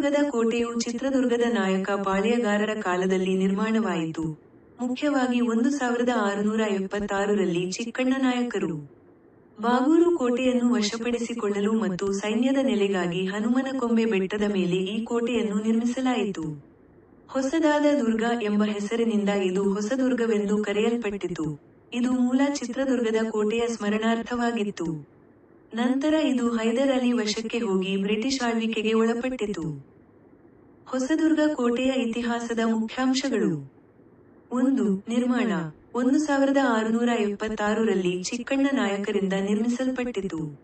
ಹೊಸದುರ್ಗದ ಕೋಟೆಯು ಚಿತ್ರದುರ್ಗದ ನಾಯಕ ಪಾಳೆಯಗಾರರ ಕಾಲದಲ್ಲಿ ನಿರ್ಮಾಣವಾಯಿತು. ಮುಖ್ಯವಾಗಿ 1676ರಲ್ಲಿ ಚಿಕ್ಕಣ್ಣನಾಯಕರು ಬಾಗೂರು ಕೋಟೆಯನ್ನು ವಶಪಡಿಸಿಕೊಳ್ಳಲು ಮತ್ತು ಸೈನ್ಯದ ನೆಲೆಗಾಗಿ ಹನುಮನಕೊಂಬೆ ಬೆಟ್ಟದ ಮೇಲೆ ಈ ಕೋಟೆಯನ್ನು ನಿರ್ಮಿಸಲಾಯಿತು. ಹೊಸದಾದ ದುರ್ಗ ಎಂಬ ಹೆಸರಿನಿಂದ ಇದು ಹೊಸದುರ್ಗವೆಂದು ಕರೆಯಲ್ಪಟ್ಟಿತು. ಇದು ಮೂಲ ಚಿತ್ರದುರ್ಗದ ಕೋಟೆಯ ಸ್ಮರಣಾರ್ಥವಾಗಿತ್ತು. ನಂತರ ಇದು ಹೈದರ್ ಅಲಿ ವಶಕ್ಕೆ ಹೋಗಿ ಬ್ರಿಟಿಷ್ ಆಳ್ವಿಕೆಗೆ ಒಳಪಟ್ಟಿತು. ಹೊಸದುರ್ಗ ಕೋಟೆಯ ಇತಿಹಾಸದ ಮುಖ್ಯಾಂಶಗಳು. 1. ನಿರ್ಮಾಣ 1676ರಲ್ಲಿ ಚಿಕ್ಕಣ್ಣ ನಾಯಕರಿಂದ ನಿರ್ಮಿಸಲ್ಪಟ್ಟಿತು.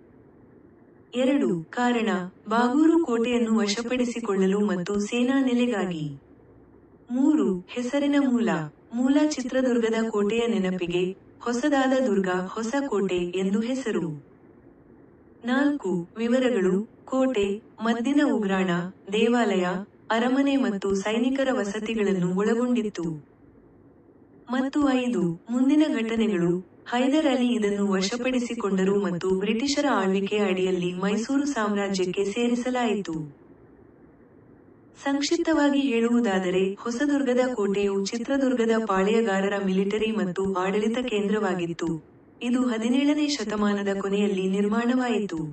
2. ಕಾರಣ ಬಾಗೂರು ಕೋಟೆಯನ್ನು ವಶಪಡಿಸಿಕೊಳ್ಳಲು ಮತ್ತು ಸೇನಾ ನೆಲೆಗಾಗಿ. 3. ಹೆಸರಿನ ಮೂಲ ಚಿತ್ರದುರ್ಗದ ಕೋಟೆಯ ನೆನಪಿಗೆ ಹೊಸದಾದ ದುರ್ಗ ಹೊಸ ಕೋಟೆ ಎಂದು ಹೆಸರು. 4. ವಿವರಗಳು ಕೋಟೆ, ಮದ್ದಿನ ಉಗ್ರಾಣ, ದೇವಾಲಯ, ಅರಮನೆ ಮತ್ತು ಸೈನಿಕರ ವಸತಿಗಳನ್ನು ಒಳಗೊಂಡಿತ್ತು. ಮತ್ತು 5. ಮುಂದಿನ ಘಟನೆಗಳು ಹೈದರ್ ಅಲಿ ಇದನ್ನು ವಶಪಡಿಸಿಕೊಂಡರು ಮತ್ತು ಬ್ರಿಟಿಷರ ಆಳ್ವಿಕೆಯ ಅಡಿಯಲ್ಲಿ ಮೈಸೂರು ಸಾಮ್ರಾಜ್ಯಕ್ಕೆ ಸೇರಿಸಲಾಯಿತು. ಸಂಕ್ಷಿಪ್ತವಾಗಿ ಹೇಳುವುದಾದರೆ, ಹೊಸದುರ್ಗದ ಕೋಟೆಯು ಚಿತ್ರದುರ್ಗದ ಪಾಳೆಯಗಾರರ ಮಿಲಿಟರಿ ಮತ್ತು ಆಡಳಿತ ಕೇಂದ್ರವಾಗಿತ್ತು. ಇದು 17ನೇ ಶತಮಾನದ ಕೊನೆಯಲ್ಲಿ ನಿರ್ಮಾಣವಾಯಿತು.